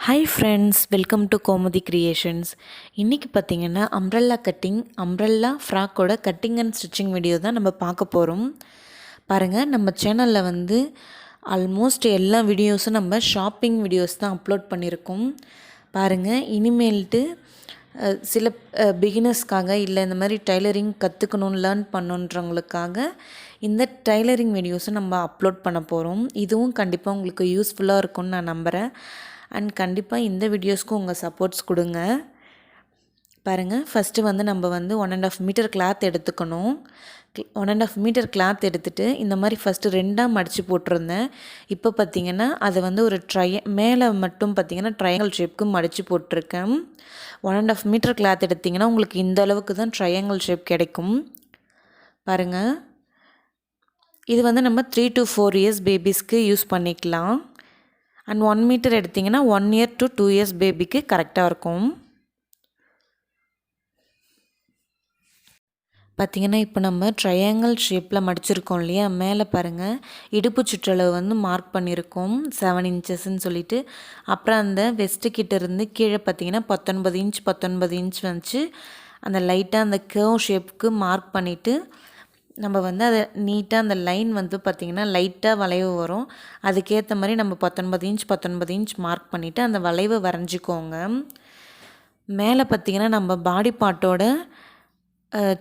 Hi friends, welcome to Komudi creations. இன்றைக்கி பார்த்திங்கன்னா umbrella ஃப்ராக்கோட கட்டிங் அண்ட் ஸ்டிச்சிங் வீடியோ தான் நம்ம பார்க்க போகிறோம். பாருங்கள், நம்ம சேனலில் வந்து ஆல்மோஸ்ட் எல்லா வீடியோஸும் நம்ம ஷாப்பிங் வீடியோஸ் தான் அப்லோட் பண்ணியிருக்கோம். பாருங்கள், இனிமேல்ட்டு சில பிகினர்ஸ்க்காக இல்லை இந்த மாதிரி டைலரிங் கற்றுக்கணும் லேர்ன் பண்ணுன்றவங்களுக்காக இந்த டைலரிங் வீடியோஸை நம்ம அப்லோட் பண்ண போகிறோம். இதுவும் கண்டிப்பாக உங்களுக்கு யூஸ்ஃபுல்லாக இருக்கும்னு நான் நம்புகிறேன். அண்ட் கண்டிப்பாக இந்த வீடியோஸ்க்கும் உங்கள் சப்போர்ட்ஸ் கொடுங்க. பாருங்கள், ஃபஸ்ட்டு வந்து நம்ம வந்து 1.5 மீட்டர் கிளாத் எடுத்துக்கணும். 1.5 மீட்டர் கிளாத் எடுத்துகிட்டு இந்த மாதிரி ஃபஸ்ட்டு 2ஆக மடித்து போட்டிருந்தேன். இப்போ பார்த்திங்கன்னா அதை வந்து ஒரு மேலே மட்டும் பார்த்திங்கன்னா ட்ரையாங்கிள் ஷேப்புக்கு மடித்து போட்டிருக்கேன். 1.5 மீட்டர் கிளாத் எடுத்திங்கன்னா உங்களுக்கு இந்த அளவுக்கு தான் ட்ரையாங்கிள் ஷேப் கிடைக்கும். பாருங்கள், இது வந்து நம்ம 3 to 4 years பேபிஸ்க்கு யூஸ் பண்ணிக்கலாம். அண்ட் 1 மீட்டர் எடுத்திங்கன்னா 1 year to 2 years பேபிக்கு கரெக்டாக இருக்கும். பார்த்திங்கன்னா இப்போ நம்ம ட்ரையாங்கிள் ஷேப்பில் மடிச்சிருக்கோம் இல்லையா, மேலே பாருங்கள் இடுப்பு சுற்றளவு வந்து மார்க் பண்ணியிருக்கோம் 7 inchesன்னு சொல்லிட்டு. அப்புறம் அந்த வெஸ்ட்டு இருந்து கீழே பார்த்திங்கன்னா 19 inch வந்துச்சு. அந்த லைட்டாக அந்த கர்வ் ஷேப்புக்கு மார்க் பண்ணிவிட்டு நம்ம வந்து அதை நீட்டாக அந்த லைன் வந்து பார்த்திங்கன்னா லைட்டாக வளைவு வரும். அதுக்கேற்ற மாதிரி நம்ம 19 inch மார்க் பண்ணிவிட்டு அந்த வளைவை வரைஞ்சிக்கோங்க. மேலே பார்த்திங்கன்னா நம்ம பாடி பார்ட்டோட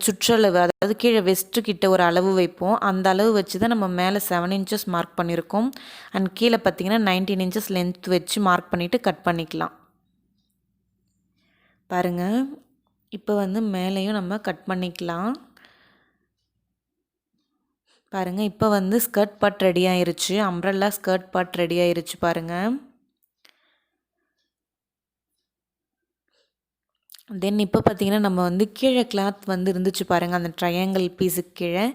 சுற்றளவு, அதாவது கீழே வெஸ்ட்டு ஒரு அளவு வைப்போம். அந்த அளவு வச்சு தான் நம்ம மேலே 7 inches மார்க் பண்ணியிருக்கோம். அண்ட் கீழே பார்த்திங்கன்னா 19 inches லென்த் வச்சு மார்க் பண்ணிவிட்டு கட் பண்ணிக்கலாம். பாருங்கள், இப்போ வந்து மேலேயும் நம்ம கட் பண்ணிக்கலாம். பாருங்கள், இப்போ வந்து ஸ்கர்ட் பார்ட் ரெடி ஆயிருச்சு. அம்ப்ரெல்லா ஸ்கர்ட் பார்ட் ரெடி ஆயிருச்சு. பாருங்கள், தென் இப்போ பார்த்திங்கன்னா நம்ம வந்து கீழே கிளாத் வந்து இருந்துச்சு பாருங்கள், அந்த ட்ரையாங்கிள் பீஸுக்கு கீழே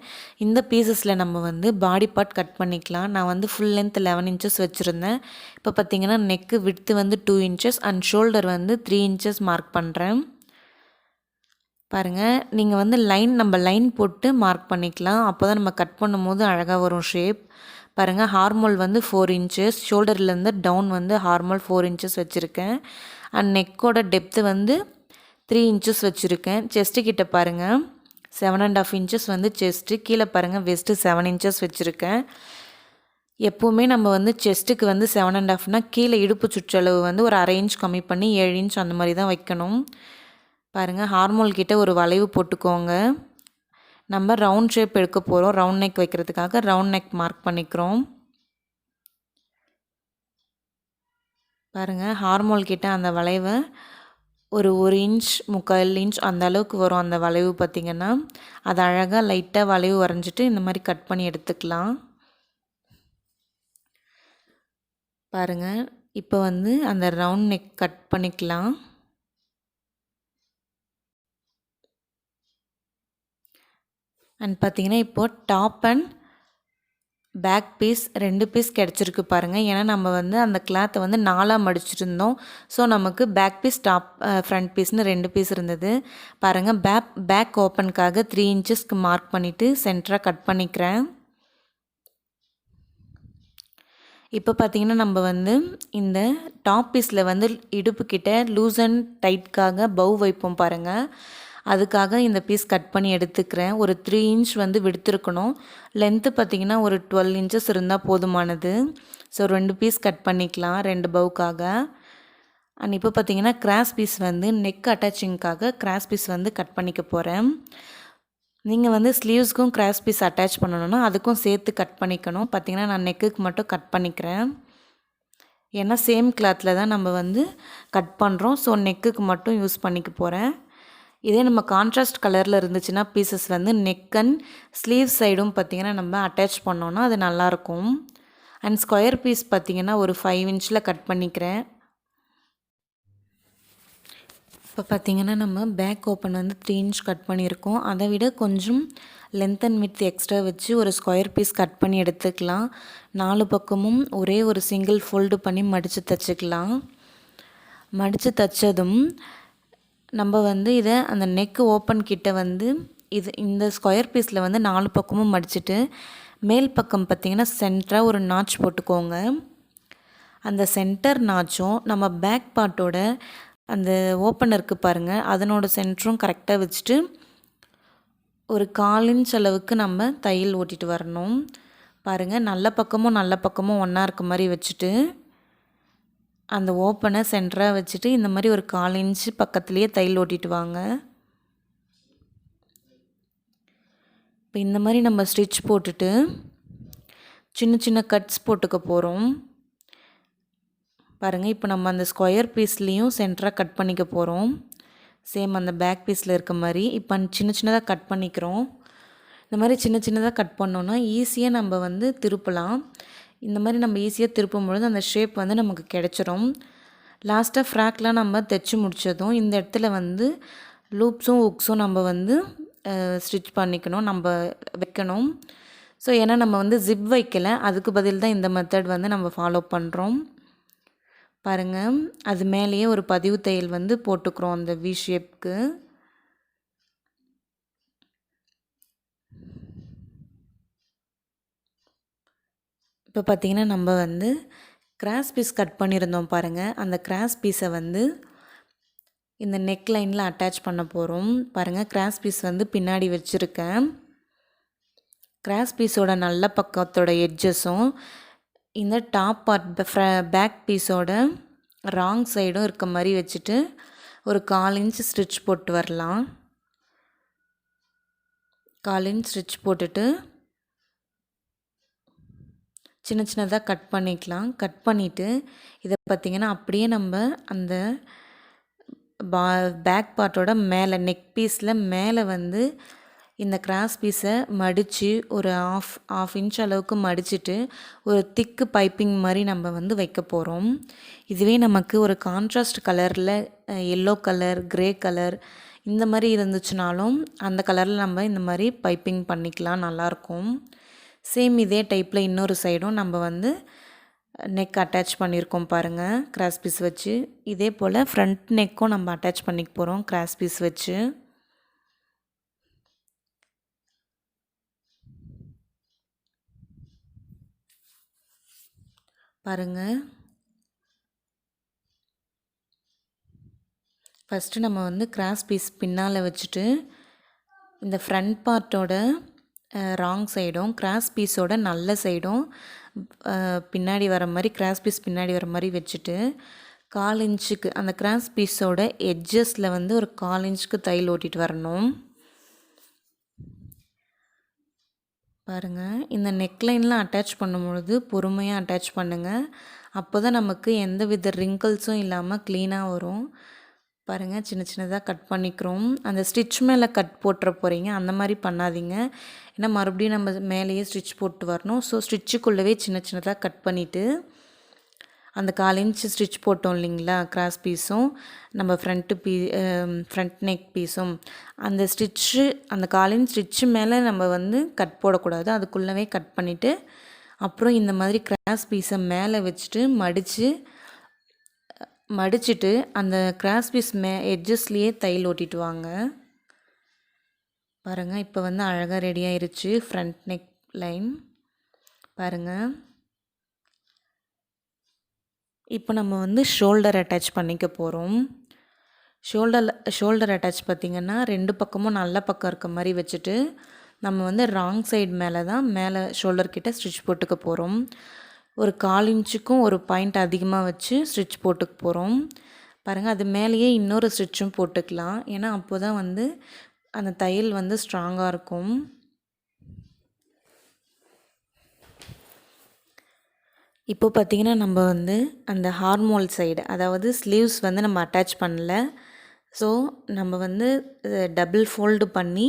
இந்த பீசஸில் நம்ம வந்து பாடி பார்ட் கட் பண்ணிக்கலாம். நான் வந்து ஃபுல் லென்த் 11 inches வச்சுருந்தேன். இப்போ பார்த்திங்கன்னா நெக்கு விட்த்து வந்து 2 inches அண்ட் ஷோல்டர் வந்து 3 inches மார்க் பண்ணுறேன். பாருங்கள், நீங்கள் வந்து நம்ம லைன் போட்டு மார்க் பண்ணிக்கலாம். அப்போ தான் நம்ம கட் பண்ணும்போது அழகாக வரும் ஷேப். பாருங்கள், ஹார்மோல் வந்து 4 inches, ஷோல்டர்லேருந்து டவுன் வந்து ஹார்மோல் 4 inches வச்சுருக்கேன். அண்ட் நெக்கோட டெப்த்து வந்து 3 inches வச்சுருக்கேன். செஸ்ட்டு கிட்ட பாருங்கள் 7.5 inches வந்து செஸ்ட்டு. கீழே பாருங்கள் வெஸ்ட்டு 7 inches வச்சுருக்கேன். எப்போவுமே நம்ம வந்து செஸ்ட்டுக்கு வந்து 7.5னா கீழே இடுப்பு சுற்றளவு வந்து ஒரு 1/2 inch கம்மி பண்ணி 7 inch அந்த மாதிரி தான் வைக்கணும். பாருங்கள், ஹார்மோல் கிட்ட ஒரு வளைவு போட்டுக்கோங்க. நம்ம ரவுண்ட் ஷேப் எடுக்க போகிறோம். ரவுண்ட் நெக் வைக்கிறதுக்காக ரவுண்ட் நெக் மார்க் பண்ணிக்கிறோம். பாருங்கள், ஹார்மோல் கிட்ட அந்த வளைவை ஒரு 1 inch 3/4 inch அந்த அளவுக்கு வரும். அந்த வளைவு பார்த்திங்கன்னா அது அழகாக லைட்டாக வளைவு வரைஞ்சிட்டு இந்த மாதிரி கட் பண்ணி எடுத்துக்கலாம். பாருங்கள், இப்போ வந்து அந்த ரவுண்ட் நெக் கட் பண்ணிக்கலாம். அண்ட் பார்த்திங்கன்னா இப்போது top and back piece 2 piece கிடச்சிருக்கு பாருங்கள். ஏன்னா நம்ம வந்து அந்த கிளாத்தை வந்து 4ஆக மடிச்சிருந்தோம். ஸோ நமக்கு பேக் பீஸ் ஃப்ரண்ட் பீஸ்னு 2 பீஸ் இருந்தது. பாருங்கள், பேக் ஓப்பனுக்காக 3 inchesக்கு மார்க் பண்ணிவிட்டு சென்டராக கட் பண்ணிக்கிறேன். இப்போ பார்த்திங்கன்னா நம்ம வந்து இந்த டாப் பீஸில் வந்து இடுப்பு கிட்ட லூஸ் அண்ட் டைட்காக பவ் வைப்போம் பாருங்கள். அதுக்காக இந்த பீஸ் கட் பண்ணி எடுத்துக்கிறேன். ஒரு 3 inch வந்து விடுத்திருக்கணும். லென்த்து பார்த்திங்கன்னா ஒரு 12 inches இருந்தால் போதுமானது. ஸோ 2 பீஸ் கட் பண்ணிக்கலாம் 2 பவுக்காக. அண்ட் இப்போ பார்த்திங்கன்னா கிராஸ் பீஸ் வந்து நெக் அட்டாச்சிங்க்காக கிராஸ் பீஸ் வந்து கட் பண்ணிக்க போகிறேன். நீங்கள் வந்து ஸ்லீவ்ஸ்க்கும் கிராஸ் பீஸ் அட்டாச் பண்ணணுன்னா அதுக்கும் சேர்த்து கட் பண்ணிக்கணும். பார்த்திங்கன்னா நான் நெக்குக்கு மட்டும் கட் பண்ணிக்கிறேன். ஏன்னா சேம் கிளாத்தில் தான் நம்ம வந்து கட் பண்ணுறோம். ஸோ நெக்குக்கு மட்டும் யூஸ் பண்ணிக்க போகிறேன். இதே நம்ம கான்ட்ராஸ்ட் கலரில் இருந்துச்சுன்னா பீசஸ் வந்து நெக் அண்ட் ஸ்லீவ் சைடும் பார்த்திங்கன்னா நம்ம அட்டாச் பண்ணோன்னா அது நல்லாயிருக்கும். அண்ட் ஸ்கொயர் பீஸ் பார்த்திங்கன்னா ஒரு 5 inchல கட் பண்ணிக்கிறேன். இப்போ பார்த்திங்கன்னா நம்ம பேக் ஓப்பன் வந்து 3 inch கட் பண்ணியிருக்கோம். அதை விட கொஞ்சம் லென்த் அண்ட் விட்த் எக்ஸ்ட்ரா வச்சு ஒரு ஸ்கொயர் பீஸ் கட் பண்ணி எடுத்துக்கலாம். 4 பக்கமும் ஒரே ஒரு சிங்கிள் ஃபோல்டு பண்ணி மடித்து தைச்சிக்கலாம். மடித்து தைச்சதும் நம்ம வந்து இதை அந்த நெக் ஓப்பன் கிட்ட வந்து இந்த ஸ்கொயர் பீஸில் வந்து 4 பக்கமும் மடிச்சுட்டு மேல் பக்கம் பார்த்திங்கன்னா சென்டராக ஒரு நாட்ச் போட்டுக்கோங்க. அந்த சென்டர் நாச்சும் நம்ம பேக் பார்ட்டோட அந்த ஓப்பன் இருக்குது பாருங்கள், அதனோட சென்டரும் கரெக்டாக வச்சுட்டு ஒரு 1/4 இன்ச் அளவுக்கு நம்ம தையல் ஓட்டிட்டு வரணும். பாருங்கள், நல்ல பக்கமும் ஒன்றா இருக்க மாதிரி வச்சுட்டு அந்த ஓப்பனை சென்டராக வச்சுட்டு இந்த மாதிரி ஒரு 1/4 இன்ச்சு பக்கத்துலேயே தையல் ஓட்டிட்டு வாங்க. இப்போ இந்த மாதிரி நம்ம ஸ்டிச் போட்டுட்டு சின்ன சின்ன கட்ஸ் போட்டுக்க போகிறோம். பாருங்கள், இப்போ நம்ம அந்த ஸ்கொயர் பீஸ்லேயும் சென்டராக கட் பண்ணிக்க போகிறோம். சேம் அந்த பேக் பீஸில் இருக்க மாதிரி இப்போ சின்ன சின்னதாக கட் பண்ணிக்கிறோம். இந்த மாதிரி சின்ன சின்னதாக கட் பண்ணோன்னா ஈஸியாக நம்ம வந்து திருப்பலாம். இந்த மாதிரி நம்ம ஈஸியாக திருப்பும் பொழுது அந்த ஷேப் வந்து நமக்கு கிடச்சிரும். லாஸ்ட்டாக ஃப்ராக்லாம் நம்ம தைச்சி முடித்ததும் இந்த இடத்துல வந்து லூப்ஸும் ஹுக்ஸும் நம்ம வந்து ஸ்டிச் பண்ணிக்கணும், நம்ம வைக்கணும். ஸோ ஏன்னா நம்ம வந்து ஜிப் வைக்கலை, அதுக்கு பதில் தான் இந்த மெத்தட் வந்து நம்ம ஃபாலோ பண்ணுறோம். பாருங்கள், அது மேலேயே ஒரு பதிவு தையல் வந்து போட்டுக்கிறோம் அந்த வி ஷேப்க்கு. இப்போ பார்த்திங்கன்னா நம்ம வந்து கிராஸ் பீஸ் கட் பண்ணியிருந்தோம் பாருங்கள், அந்த கிராஸ் பீஸை வந்து இந்த நெக் லைனில் அட்டாச் பண்ண போகிறோம். பாருங்கள், கிராஸ் பீஸ் வந்து பின்னாடி வச்சுருக்கேன். கிராஸ் பீஸோட நல்ல பக்கத்தோட எட்ஜஸும் இந்த டாப் பார்ட் பேக் பீஸோட ராங் சைடும் இருக்க மாதிரி வச்சுட்டு ஒரு 1/4 இன்ச் ஸ்டிச் போட்டு வரலாம். 1/4 இன்ச் ஸ்டிச் போட்டுட்டு சின்ன சின்னதாக கட் பண்ணிக்கலாம். கட் பண்ணிவிட்டு இதை பார்த்திங்கன்னா அப்படியே நம்ம அந்த பேக் பார்ட்டோட மேலே நெக் பீஸில் மேலே வந்து இந்த கிராஸ் பீஸை மடித்து ஒரு ஆஃப் இன்ச் அளவுக்கு மடிச்சுட்டு ஒரு திக்கு பைப்பிங் மாதிரி நம்ம வந்து வைக்க போகிறோம். இதுவே நமக்கு ஒரு கான்ட்ராஸ்ட் கலரில் எல்லோ கலர், க்ரே கலர் இந்த மாதிரி இருந்துச்சுனாலும் அந்த கலரில் நம்ம இந்த மாதிரி பைப்பிங் பண்ணிக்கலாம், நல்லாயிருக்கும். சேம் இதே டைப்பில் இன்னொரு சைடும் நம்ம வந்து நெக் அட்டாச் பண்ணியிருக்கோம் பாருங்கள் கிராஸ் பீஸ் வச்சு. இதே போல் ஃப்ரண்ட் நெக்கும் நம்ம அட்டாச் பண்ணிக்க போகிறோம் கிராஸ் பீஸ் வச்சு. பாருங்கள், ஃபஸ்ட்டு நம்ம வந்து கிராஸ் பீஸ் பின்னால் வச்சுட்டு இந்த ஃப்ரண்ட் பார்ட்டோட ராங் சைடும் கிராஸ் பீஸோட நல்ல சைடும் பின்னாடி வர மாதிரி கிராஸ் பீஸ் பின்னாடி வர மாதிரி வச்சுட்டு 1/4 இன்ச்சுக்கு அந்த கிராஸ் பீஸோட எட்ஜஸில் வந்து ஒரு 1/4 இன்ச்சுக்கு தையல் ஓட்டிட்டு வரணும். பாருங்கள், இந்த நெக்லைன்லாம் அட்டாச் பண்ணும்பொழுது பொறுமையாக அட்டாச் பண்ணுங்கள். அப்போ தான் நமக்கு எந்த வித ரிங்கிள்ஸும் இல்லாமல் க்ளீனாக வரும். பாருங்கள், சின்ன சின்னதாக கட் பண்ணிக்கிறோம். அந்த ஸ்டிச் மேலே கட் போட்டுற போகிறீங்க, அந்த மாதிரி பண்ணாதீங்க. ஏன்னா மறுபடியும் நம்ம மேலேயே ஸ்டிச் போட்டு வரணும். ஸோ ஸ்டிச்சுக்குள்ளவே சின்ன சின்னதாக கட் பண்ணிவிட்டு அந்த 1/4 இன்ச் ஸ்டிச் போட்டோம் இல்லைங்களா, கிராஸ் பீஸும் நம்ம ஃப்ரண்ட் நெக் பீஸும் அந்த ஸ்டிச்சு அந்த 1/4 இன்ச் ஸ்டிச்சு மேலே நம்ம வந்து கட் போடக்கூடாது, அதுக்குள்ளவே கட் பண்ணிவிட்டு அப்புறம் இந்த மாதிரி கிராஸ் பீஸை மேலே வச்சுட்டு மடிச்சுட்டு அந்த கிராஸ் பீஸ் எட்ஜஸ்லேயே தையல் ஓட்டிட்டு வாங்க. பாருங்கள், இப்போ வந்து அழகாக ரெடி ஆயிருச்சு ஃப்ரண்ட் நெக் லைன். பாருங்கள், இப்போ நம்ம வந்து ஷோல்டர் அட்டாச் பண்ணிக்க போகிறோம். ஷோல்டர் அட்டாச் பார்த்திங்கன்னா 2 பக்கமும் நல்ல பக்கம் இருக்க மாதிரி வச்சுட்டு நம்ம வந்து ராங் சைடு மேலே ஷோல்டர் கிட்ட ஸ்டிச் போட்டுக்க போகிறோம். ஒரு 1/4 இன்ச்சுக்கும் ஒரு பாயிண்ட் அதிகமாக வச்சு ஸ்டிச் போட்டுக்க போகிறோம். பாருங்கள், அது மேலேயே இன்னொரு ஸ்டிச்சும் போட்டுக்கலாம். ஏன்னா அப்போ தான் வந்து அந்த தையல் வந்து ஸ்ட்ராங்காக இருக்கும். இப்போ பார்த்திங்கன்னா நம்ம வந்து அந்த ஹார்மோல் சைடு, அதாவது ஸ்லீவ்ஸ் வந்து நம்ம அட்டாச் பண்ணல. ஸோ நம்ம வந்து டபுள் ஃபோல்டு பண்ணி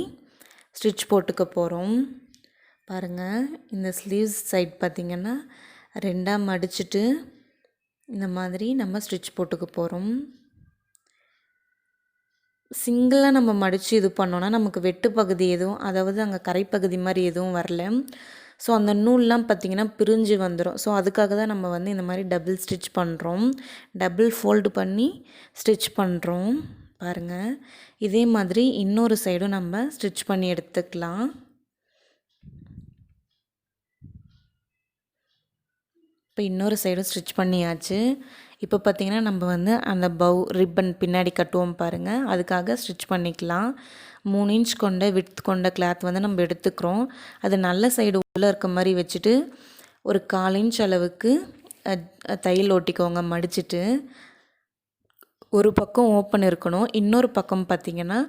ஸ்டிச் போட்டுக்க போகிறோம். பாருங்கள், இந்த ஸ்லீவ்ஸ் சைட் பார்த்திங்கன்னா 2ஆக மடிச்சுட்டு இந்த மாதிரி நம்ம ஸ்டிச் போட்டுக்க போகிறோம். சிங்கிளாக நம்ம மடித்து இது பண்ணோன்னா நமக்கு வெட்டு பகுதி எதுவும், அதாவது அங்கே கரைப்பகுதி மாதிரி எதுவும் வரல. ஸோ அந்த நூல்லாம் பார்த்திங்கன்னா பிரிஞ்சு வந்துடும். ஸோ அதுக்காக தான் நம்ம வந்து இந்த மாதிரி டபுள் ஸ்டிச் பண்ணுறோம், டபுள் ஃபோல்டு பண்ணி ஸ்டிச் பண்ணுறோம். பாருங்கள், இதே மாதிரி இன்னொரு சைடும் நம்ம ஸ்டிச் பண்ணி எடுத்துக்கலாம். இப்போ இன்னொரு சைடும் ஸ்டிச் பண்ணியாச்சு. இப்போ பார்த்திங்கன்னா நம்ம வந்து அந்த ரிப்பன் பின்னாடி கட்டுவோம் பாருங்கள், அதுக்காக ஸ்டிச் பண்ணிக்கலாம். 3 இன்ச் கொண்ட விட்த் கொண்ட கிளாத் வந்து நம்ம எடுத்துக்கிறோம். அது நல்ல சைடு உள்ளே இருக்க மாதிரி வச்சுட்டு ஒரு 1/4 இன்ச் அளவுக்கு தையல் ஓட்டிக்கோங்க. மடிச்சுட்டு ஒரு பக்கம் ஓப்பன் இருக்கணும், இன்னொரு பக்கம் பார்த்திங்கன்னா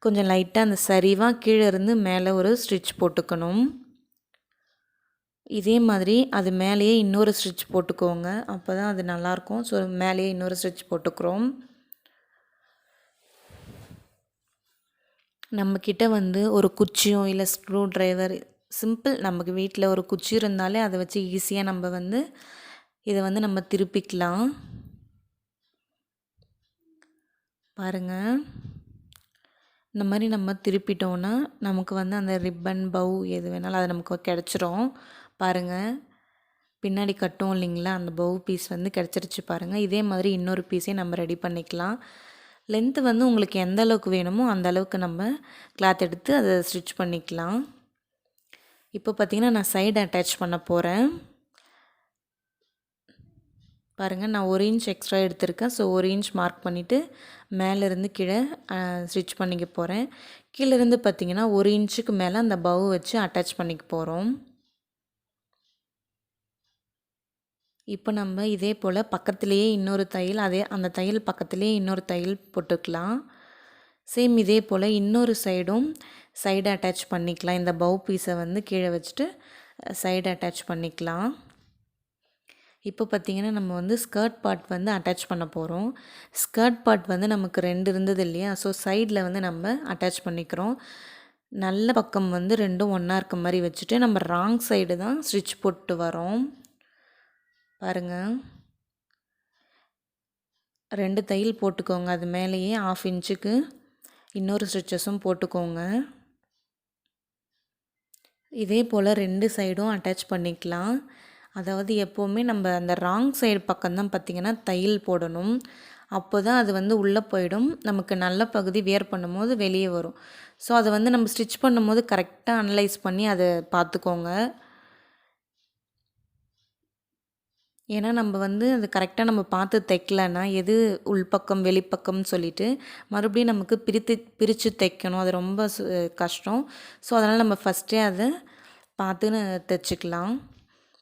கொஞ்சம் லைட்டாக அந்த சரிவாக கீழே இருந்து மேலே ஒரு ஸ்டிச் போட்டுக்கணும். இதே மாதிரி அது மேலேயே இன்னொரு ஸ்டிச் போட்டுக்கோங்க, அப்போ தான் அது நல்லாயிருக்கும். ஸோ மேலேயே இன்னொரு ஸ்டிச் போட்டுக்கிறோம். நம்மக்கிட்ட வந்து ஒரு குச்சியோ இல்லை ஸ்க்ரூ ட்ரைவர் சிம்பிள் நமக்கு வீட்டில் ஒரு குச்சி இருந்தாலே அதை வச்சு ஈஸியாக நம்ம வந்து இதை வந்து நம்ம திருப்பிக்கலாம். பாருங்கள், இந்த மாதிரி நம்ம திருப்பிட்டோன்னா நமக்கு வந்து அந்த ரிப்பன் பவு எது வேணாலும் அது நமக்கு கிடச்சிரும். பாருங்கள், பின்னாடி கட்டும் இல்லைங்களா, அந்த பவு பீஸ் வந்து கிடச்சிருச்சு பாருங்கள். இதே மாதிரி இன்னொரு பீஸையும் நம்ம ரெடி பண்ணிக்கலாம். லென்த்து வந்து உங்களுக்கு எந்த அளவுக்கு வேணுமோ அந்த அளவுக்கு நம்ம கிளாத் எடுத்து அதை ஸ்டிச் பண்ணிக்கலாம். இப்போ பார்த்திங்கன்னா நான் சைடு அட்டாச் பண்ண போகிறேன். பாருங்கள், நான் 1 இன்ச் எக்ஸ்ட்ரா எடுத்திருக்கேன். ஸோ 1 இன்ச் மார்க் பண்ணிவிட்டு மேலேருந்து கீழே ஸ்டிச் பண்ணிக்க போகிறேன். கீழேருந்து பார்த்திங்கன்னா 1 இன்ச்சுக்கு மேலே அந்த பவு வச்சு அட்டாச் பண்ணிக்க போகிறோம். இப்போ நம்ம இதே போல் பக்கத்துலேயே இன்னொரு தையல், அந்த தையல் பக்கத்துலேயே இன்னொரு தையல் போட்டுக்கலாம். சேம் இதே போல் இன்னொரு சைடு அட்டாச் பண்ணிக்கலாம். இந்த பவு பீஸை வந்து கீழே வச்சுட்டு சைடு அட்டாச் பண்ணிக்கலாம். இப்போ பார்த்திங்கன்னா நம்ம வந்து ஸ்கர்ட் பார்ட் வந்து அட்டாச் பண்ண போகிறோம். ஸ்கர்ட் பார்ட் வந்து நமக்கு 2 இருந்தது இல்லையா, ஸோ சைடில் வந்து நம்ம அட்டாச் பண்ணிக்கிறோம். நல்ல பக்கம் வந்து 2ம் ஒன்றா இருக்க மாதிரி வச்சுட்டு நம்ம ராங் சைடு தான் ஸ்டிச் போட்டு வரோம். பாருங்கள், 2 தையல் போட்டுக்கோங்க. அது மேலேயே 1/2 இன்ச்சுக்கு இன்னொரு ஸ்டிச்சஸும் போட்டுக்கோங்க. இதே போல் 2 சைடும் அட்டாச் பண்ணிக்கலாம். அதாவது எப்போவுமே நம்ம அந்த ராங் சைடு பக்கம்தான் பார்த்திங்கன்னா தையல் போடணும். அப்போ தான் அது வந்து உள்ளே போயிடும், நமக்கு நல்ல பகுதி வியர் பண்ணும்போது வெளியே வரும். ஸோ அதை வந்து நம்ம ஸ்டிச் பண்ணும்போது கரெக்டாக அனலைஸ் பண்ணி அதை பார்த்துக்கோங்க. ஏன்னா நம்ம வந்து அது கரெக்டாக நம்ம பார்த்து தைக்கலன்னா எது உள்பக்கம் வெளிப்பக்கம்னு சொல்லிவிட்டு மறுபடியும் நமக்கு பிரித்து தைக்கணும், அது ரொம்ப கஷ்டம். ஸோ அதனால் நம்ம ஃபஸ்ட்டே அதை பார்த்து தைச்சிக்கலாம்.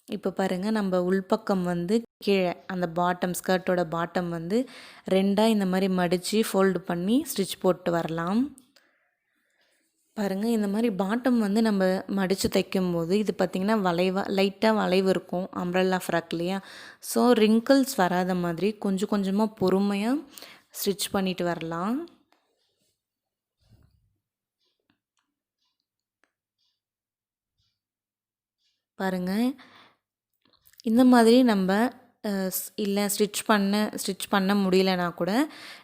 இப்போ பாருங்கள், நம்ம உள்பக்கம் வந்து கீழே அந்த ஸ்கர்ட்டோட பாட்டம் வந்து 2ஆக இந்த மாதிரி மடித்து ஃபோல்டு பண்ணி ஸ்டிச் போட்டு வரலாம். பாருங்கள், இந்த மாதிரி பாட்டம் வந்து நம்ம மடித்து தைக்கும்போது இது பார்த்திங்கன்னா லைட்டாக வளைவு இருக்கும் அம்ப்ரெல்லா ஃப்ராக் இல்லையா. ஸோ ரிங்கிள்ஸ் வராத மாதிரி கொஞ்சம் கொஞ்சமாக பொறுமையாக ஸ்டிச் பண்ணிட்டு வரலாம். பாருங்கள், இந்த மாதிரி நம்ம இல்லை ஸ்டிச் பண்ண முடியலனா கூட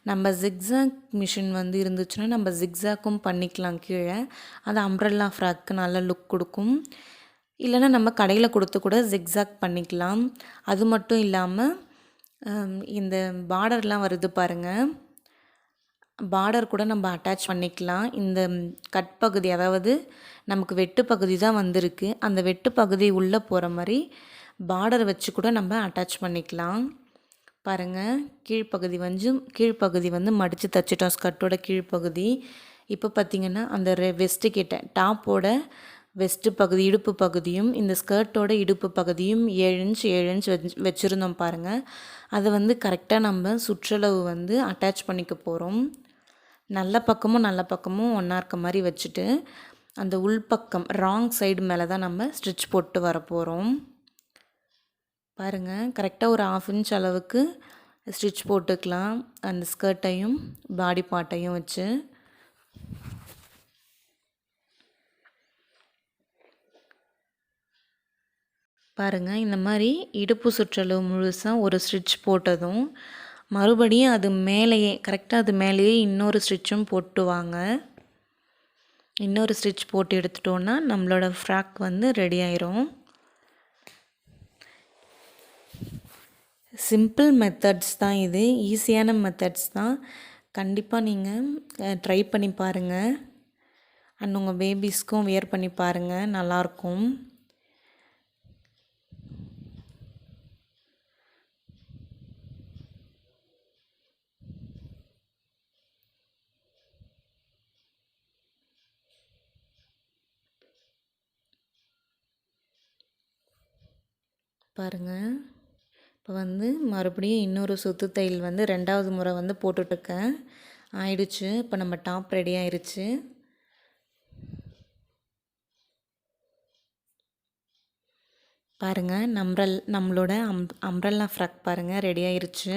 நம்ம ஜிக்ஸாக் மிஷின் வந்து இருந்துச்சுன்னா நம்ம ஜிக்ஸாக்கும் பண்ணிக்கலாம் கீழே. அது அம்ப்ரெல்லா ஃப்ராக்கு நல்ல லுக் கொடுக்கும். இல்லைன்னா நம்ம கடையில் கொடுத்து கூட ஜிக்ஸாக் பண்ணிக்கலாம். அது மட்டும் இல்லாமல் இந்த பார்டர்லாம் வருது பாருங்கள், பார்டர் கூட நம்ம அட்டாச் பண்ணிக்கலாம். இந்த கட் பகுதி, அதாவது நமக்கு வெட்டு பகுதி தான் வந்திருக்கு, அந்த வெட்டு பகுதி உள்ளே போகிற மாதிரி பார்டர் வச்சு கூட நம்ம அட்டாச் பண்ணிக்கலாம். பாருங்கள், கீழ்ப்பகுதி வந்து மடித்து தைச்சிட்டோம் ஸ்கர்ட்டோட கீழ்ப்பகுதி. இப்போ பார்த்திங்கன்னா அந்த வெஸ்ட்டு கிட்ட டாப்போட வெஸ்ட்டு பகுதி இடுப்பு பகுதியும் இந்த ஸ்கர்ட்டோட இடுப்பு பகுதியும் 7 இன்ச் வச்சுருந்தோம் பாருங்கள். அதை வந்து கரெக்டாக நம்ம சுற்றளவு வந்து அட்டாச் பண்ணிக்க போகிறோம். நல்ல பக்கமும் ஒன்றா இருக்க மாதிரி வச்சுட்டு அந்த உள்பக்கம் ராங் சைடு மேலே தான் நம்ம ஸ்டிச் போட்டு வர போகிறோம். பாருங்கள், கரெக்டாக ஒரு 1/2 இன்ச் அளவுக்கு ஸ்டிச் போட்டுக்கலாம் அந்த ஸ்கர்ட்டையும் பாடி பார்ட்டையும் வச்சு. பாருங்கள், இந்த மாதிரி இடுப்பு சுற்றளவு முழுசாக ஒரு ஸ்டிச் போட்டதும் மறுபடியும் அது மேலேயே இன்னொரு ஸ்டிச்சும் போட்டு வாங்க. இன்னொரு ஸ்டிச் போட்டு எடுத்துட்டோன்னா நம்மளோட ஃப்ராக் வந்து ரெடி ஆயிரும். சிம்பிள் மெத்தட்ஸ் தான் இது, ஈஸியான மெத்தட்ஸ் தான். கண்டிப்பாக நீங்கள் ட்ரை பண்ணி பாருங்கள். அண்ட் உங்கள் பேபிஸ்க்கும் வியர் பண்ணி பாருங்கள், நல்லாயிருக்கும். பாருங்கள். இப்போ வந்து மறுபடியும் இன்னொரு சுத்து தையல் வந்து 2வது முறை வந்து போட்டுட்ருக்கேன். ஆயிடுச்சு. இப்போ நம்ம டாப் ரெடி ஆயிடுச்சு. பாருங்கள் நம்மளோட அம்ப்ரெல்லா ஃப்ராக் பாருங்கள் ரெடி ஆயிருச்சு.